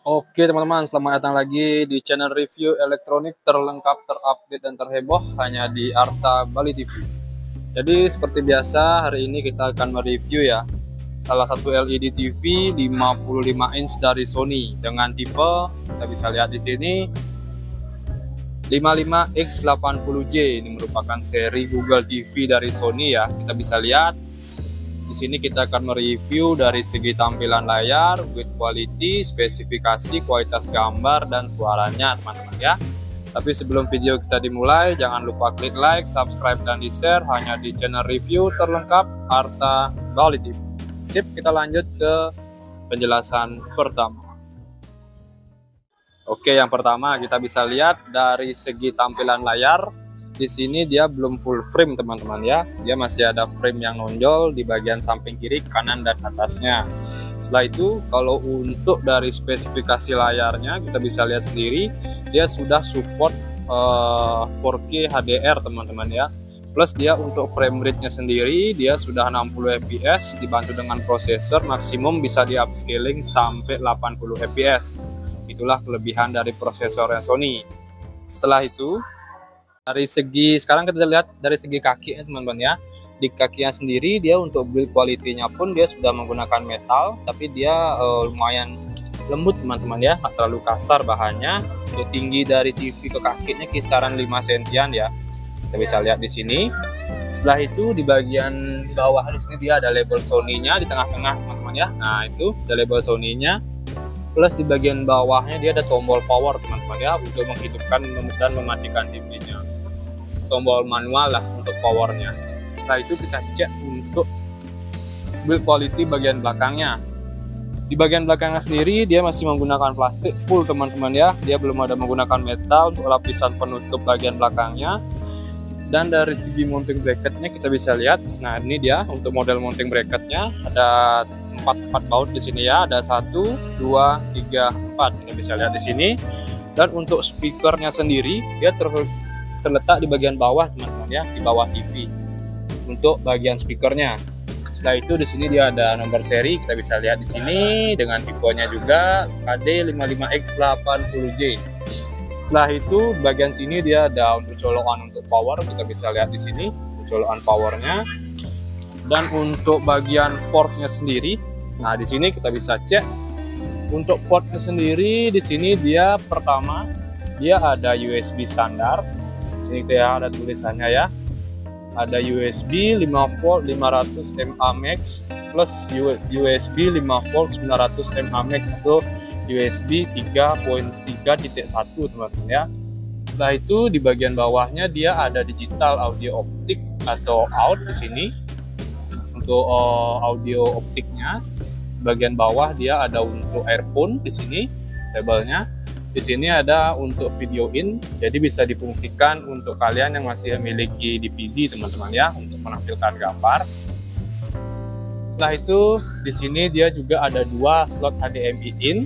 Oke teman-teman, selamat datang lagi di channel review elektronik terlengkap, terupdate, dan terheboh hanya di Arta Bali TV. Jadi seperti biasa, hari ini kita akan mereview ya salah satu LED TV 55 inch dari Sony dengan tipe, kita bisa lihat di sini, 55X80J. Ini merupakan seri Google TV dari Sony ya. Kita bisa lihat di sini kita akan mereview dari segi tampilan layar, build quality, spesifikasi, kualitas gambar, dan suaranya teman-teman ya. Tapi sebelum video kita dimulai, jangan lupa klik like, subscribe, dan di-share hanya di channel review terlengkap Arta Bali TV. Sip, kita lanjut ke penjelasan pertama. Oke, yang pertama kita bisa lihat dari segi tampilan layar. Di sini dia belum full frame teman-teman ya, dia masih ada frame yang nonjol di bagian samping kiri, kanan, dan atasnya. Setelah itu kalau untuk dari spesifikasi layarnya kita bisa lihat sendiri, dia sudah support 4K HDR teman-teman ya. Plus dia untuk frame rate-nya sendiri dia sudah 60 fps, dibantu dengan prosesor maksimum bisa di upscaling sampai 80 fps. Itulah kelebihan dari prosesornya Sony. Setelah itu dari segi, sekarang kita lihat dari segi kakinya teman-teman ya. Di kakinya sendiri dia untuk build quality-nya pun dia sudah menggunakan metal, tapi dia lumayan lembut teman-teman ya, nggak terlalu kasar bahannya. Untuk tinggi dari TV ke kakinya kisaran 5 cm ya, kita bisa lihat di sini. Setelah itu di bagian bawah di sini dia ada label Sony-nya di tengah-tengah teman-teman ya. Nah itu ada label Sony-nya. Plus di bagian bawahnya dia ada tombol power teman-teman ya, untuk menghidupkan dan mematikan TV-nya. Tombol manual lah untuk powernya. Setelah itu kita cek untuk build quality bagian belakangnya. Di bagian belakangnya sendiri dia masih menggunakan plastik full teman-teman ya, dia belum ada menggunakan metal untuk lapisan penutup bagian belakangnya. Dan dari segi mounting bracketnya kita bisa lihat, nah ini dia untuk model mounting bracketnya, ada 4 baut di sini ya, ada 1, 2, 3, 4. Kita bisa lihat di sini. Dan untuk speakernya sendiri dia terletak di bagian bawah teman-teman ya, di bawah TV untuk bagian speakernya. Setelah itu di sini dia ada nomor seri, kita bisa lihat di sini dengan tipenya juga HD55X80J. Setelah itu bagian sini dia ada untuk colokan untuk power, kita bisa lihat di sini colokan powernya. Dan untuk bagian portnya sendiri, nah di sini kita bisa cek untuk portnya sendiri. Di sini dia pertama dia ada USB standar. Sini kita ada tulisannya ya, ada USB 5 volt 500 mAh max plus USB 5 volt 900 mAh max atau USB 3.3.1 teman-teman ya. Setelah itu di bagian bawahnya dia ada digital audio optik atau out di sini untuk audio optiknya. Bagian bawah dia ada untuk earphone di sini labelnya. Di sini ada untuk video in, jadi bisa difungsikan untuk kalian yang masih memiliki DVD teman-teman ya, untuk menampilkan gambar. Setelah itu di sini dia juga ada 2 slot HDMI in,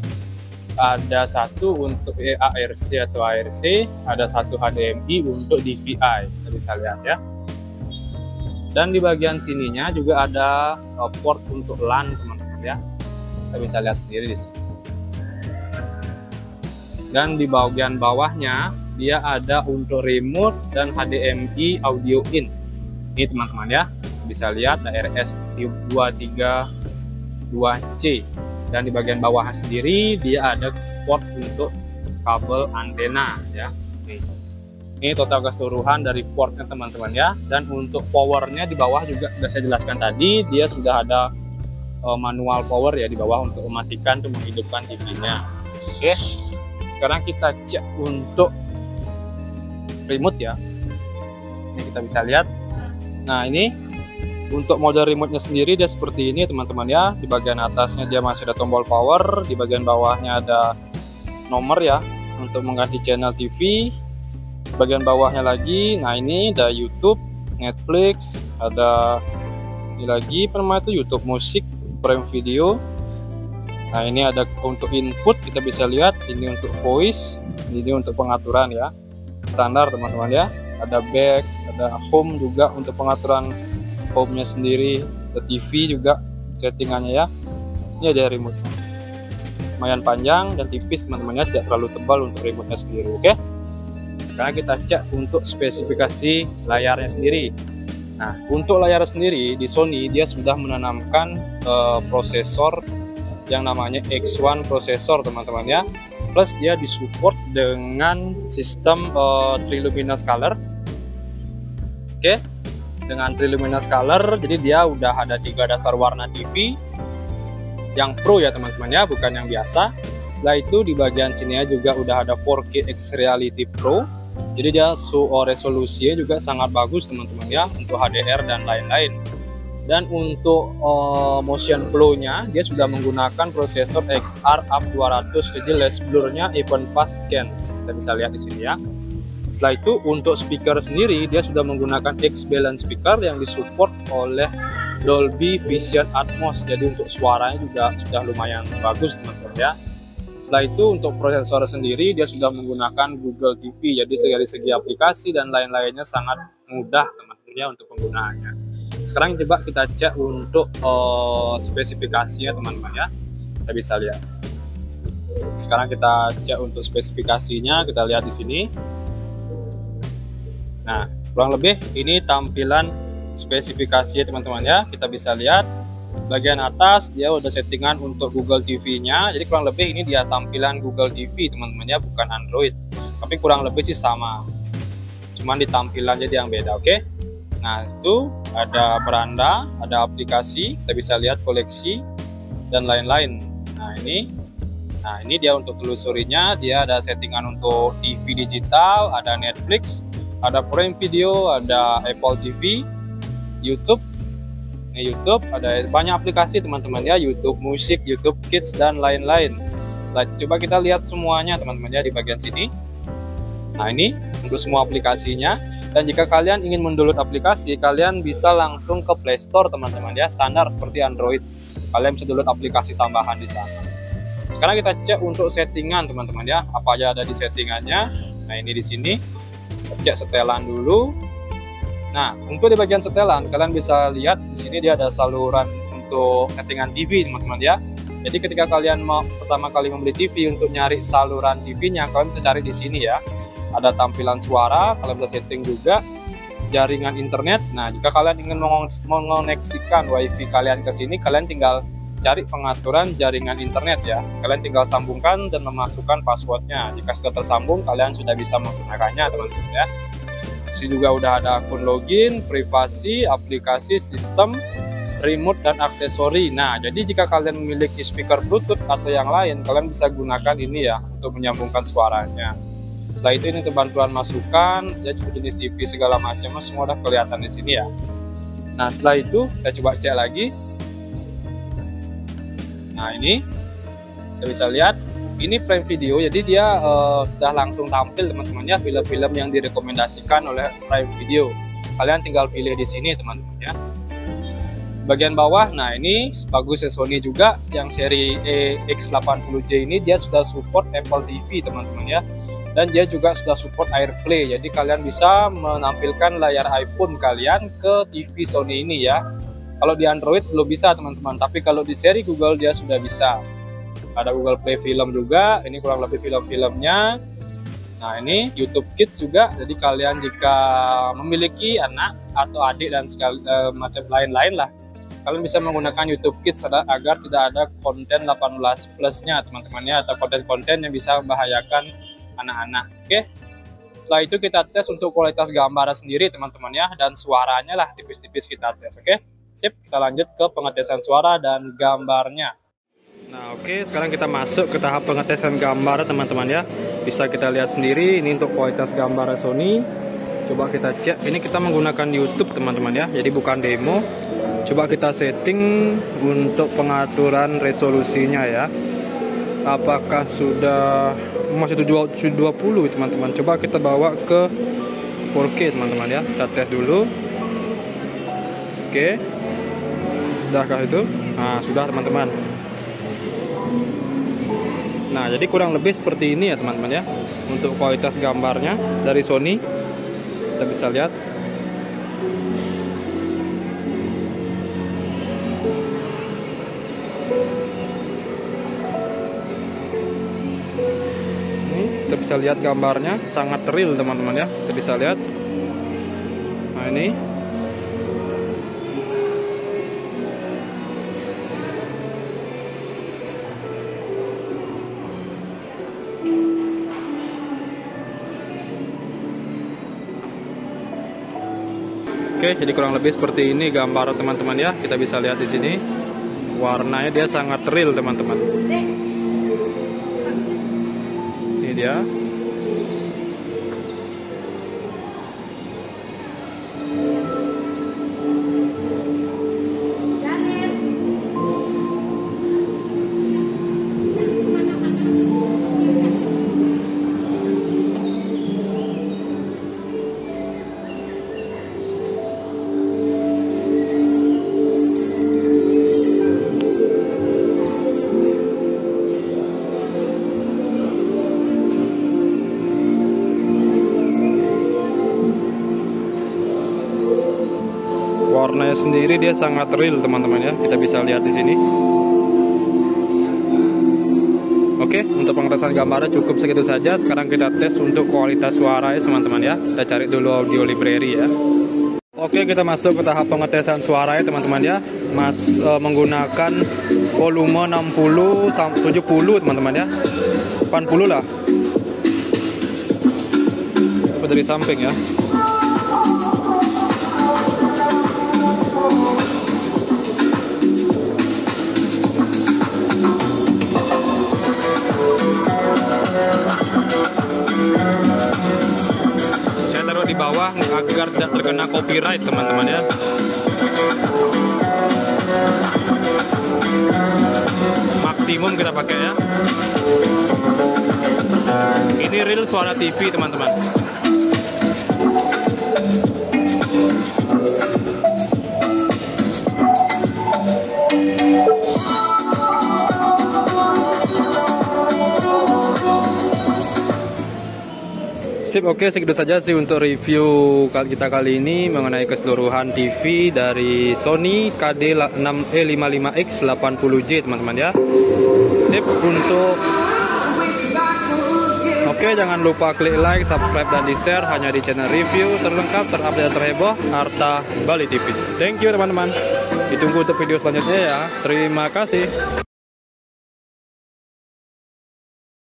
ada 1 untuk ARC atau ARC, ada 1 HDMI untuk DVI, kita bisa lihat ya. Dan di bagian sininya juga ada port untuk LAN teman-teman ya, kita bisa lihat sendiri di sini. Dan di bagian bawahnya dia ada untuk remote dan HDMI audio in. Ini teman-teman ya, bisa lihat ada RS232C. Dan di bagian bawah sendiri dia ada port untuk kabel antena ya. Ini total keseluruhan dari portnya teman-teman ya. Dan untuk powernya di bawah juga sudah saya jelaskan tadi, dia sudah ada manual power ya di bawah untuk mematikan dan menghidupkan TV-nya. Oke. Sekarang kita cek untuk remote ya. Ini kita bisa lihat. Nah ini untuk model remote-nya sendiri dia seperti ini teman-teman ya. Di bagian atasnya dia masih ada tombol power, di bagian bawahnya ada nomor ya untuk mengganti channel TV. Bagian bawahnya lagi, nah ini ada YouTube, Netflix, ada ini lagi itu YouTube musik, Prime Video. Nah ini ada untuk input, kita bisa lihat ini untuk voice, ini untuk pengaturan ya, standar teman-teman ya. Ada back, ada home juga untuk pengaturan home-nya sendiri, ada TV juga settingannya ya. Ini ada remote. lumayan panjang dan tipis teman-teman ya, tidak terlalu tebal untuk remote-nya sendiri. Oke, sekarang kita cek untuk spesifikasi layarnya sendiri. Nah, untuk layar sendiri di Sony dia sudah menanamkan prosesor yang namanya X1 prosesor teman-teman ya, plus dia disupport dengan sistem Triluminous Color. Oke, dengan Triluminous Color, jadi dia udah ada 3 dasar warna TV yang Pro ya teman-teman ya, bukan yang biasa. Setelah itu di bagian sini juga udah ada 4K X Reality Pro, jadi dia resolusinya juga sangat bagus teman-teman ya, untuk HDR dan lain-lain. Dan untuk motion flow-nya dia sudah menggunakan prosesor XR-UP200, jadi less blur-nya even fast scan. Kita bisa lihat di sini ya. Setelah itu untuk speaker sendiri dia sudah menggunakan X-Balance speaker yang disupport oleh Dolby Vision Atmos, jadi untuk suaranya juga sudah lumayan bagus teman-teman ya. Setelah itu untuk prosesor sendiri dia sudah menggunakan Google TV, jadi dari segi aplikasi dan lain-lainnya sangat mudah teman-teman ya untuk penggunaannya. Sekarang coba kita cek untuk spesifikasinya teman-teman ya, kita bisa lihat. Sekarang kita cek untuk spesifikasinya, kita lihat di sini. Nah, kurang lebih ini tampilan spesifikasinya teman-teman ya, kita bisa lihat. Bagian atas dia udah settingan untuk Google TV-nya, jadi kurang lebih ini dia tampilan Google TV teman-teman ya, bukan Android, tapi kurang lebih sih sama, cuman di tampilannya dia yang beda. Oke, nah itu ada beranda, ada aplikasi, kita bisa lihat koleksi dan lain-lain. Nah ini dia untuk telusurinya, dia ada settingan untuk TV digital, ada Netflix, ada Prime Video, ada Apple TV, YouTube. YouTube ada banyak aplikasi teman-teman ya, YouTube musik, YouTube Kids dan lain-lain. Setelah itu coba kita lihat semuanya teman-teman ya di bagian sini. Nah ini untuk semua aplikasinya, dan jika kalian ingin mendownload aplikasi kalian bisa langsung ke Play Store teman-teman ya, standar seperti Android. Kalian bisa download aplikasi tambahan di sana. Sekarang kita cek untuk settingan teman-teman ya, apa aja ada di settingannya. Nah ini di sini cek setelan dulu. Nah, untuk di bagian setelan, kalian bisa lihat di sini dia ada saluran untuk settingan TV, teman-teman ya. Jadi ketika kalian mau pertama kali membeli TV, untuk nyari saluran TV-nya, kalian bisa cari di sini ya. Ada tampilan suara, kalian bisa setting juga jaringan internet. Nah, jika kalian ingin mengoneksikan WiFi kalian ke sini, kalian tinggal cari pengaturan jaringan internet ya. Kalian tinggal sambungkan dan memasukkan passwordnya. Jika sudah tersambung, kalian sudah bisa menggunakannya, teman-teman ya. Di sini juga udah ada akun login, privasi, aplikasi, sistem, remote, dan aksesori. Nah, jadi jika kalian memiliki speaker Bluetooth atau yang lain, kalian bisa gunakan ini ya untuk menyambungkan suaranya. Setelah itu ini untuk bantuan masukan, ya jenis TV segala macam semua udah kelihatan di sini ya. Nah, setelah itu kita coba cek lagi. Nah, ini kita bisa lihat. Ini Prime Video, jadi dia sudah langsung tampil teman-teman ya, film-film yang direkomendasikan oleh Prime Video. Kalian tinggal pilih di sini teman-teman ya. Bagian bawah, nah ini bagus ya, Sony juga yang seri X80J ini dia sudah support Apple TV teman-teman ya. Dan dia juga sudah support AirPlay, jadi kalian bisa menampilkan layar iPhone kalian ke TV Sony ini ya. Kalau di Android belum bisa teman-teman, tapi kalau di seri Google dia sudah bisa. Ada Google Play Film juga, ini kurang lebih film-filmnya. Nah ini YouTube Kids juga, jadi kalian jika memiliki anak atau adik dan segala macam lain-lain lah, kalian bisa menggunakan YouTube Kids agar tidak ada konten 18 plus-nya teman-temannya, atau konten-konten yang bisa membahayakan anak-anak. Oke, setelah itu kita tes untuk kualitas gambar sendiri teman-teman ya, dan suaranya lah tipis-tipis kita tes. Oke, sip, kita lanjut ke pengetesan suara dan gambarnya. Nah oke, sekarang kita masuk ke tahap pengetesan gambar teman-teman ya. Bisa kita lihat sendiri ini untuk kualitas gambar Sony. Coba kita cek, ini kita menggunakan YouTube teman-teman ya, jadi bukan demo. Coba kita setting untuk pengaturan resolusinya ya. Apakah sudah masih 720 teman-teman. Coba kita bawa ke 4K teman-teman ya, kita tes dulu. Oke, sudahkah itu? Nah sudah teman-teman. Nah jadi kurang lebih seperti ini ya teman-teman ya, untuk kualitas gambarnya dari Sony. Kita bisa lihat. bisa lihat gambarnya sangat real teman-teman ya. Kita bisa lihat. Nah ini. Oke, jadi kurang lebih seperti ini gambar teman-teman ya. Kita bisa lihat di sini. Warnanya dia sangat real teman-teman. Ini dia. Warnanya sendiri dia sangat real teman-teman ya. Kita bisa lihat di sini. Oke, untuk pengetesan gambarnya cukup segitu saja. Sekarang kita tes untuk kualitas suara ya teman-teman ya. Kita cari dulu audio library ya. Oke, kita masuk ke tahap pengetesan suara ya teman-teman ya. Menggunakan volume 60 sampai 70 teman-teman ya. 80 lah. Coba dari samping ya. Di bawah agar tidak terkena copyright teman-teman ya. Maksimum kita pakai ya. Ini real suara TV teman-teman. Sip, oke, segitu saja sih untuk review kita kali ini mengenai keseluruhan TV dari Sony KD6E55X 80J teman-teman ya. Sip, oke, jangan lupa klik like, subscribe, dan di-share hanya di channel review terlengkap, terupdate, dan terheboh Arta Bali TV. Thank you teman-teman. Ditunggu untuk video selanjutnya ya. Terima kasih.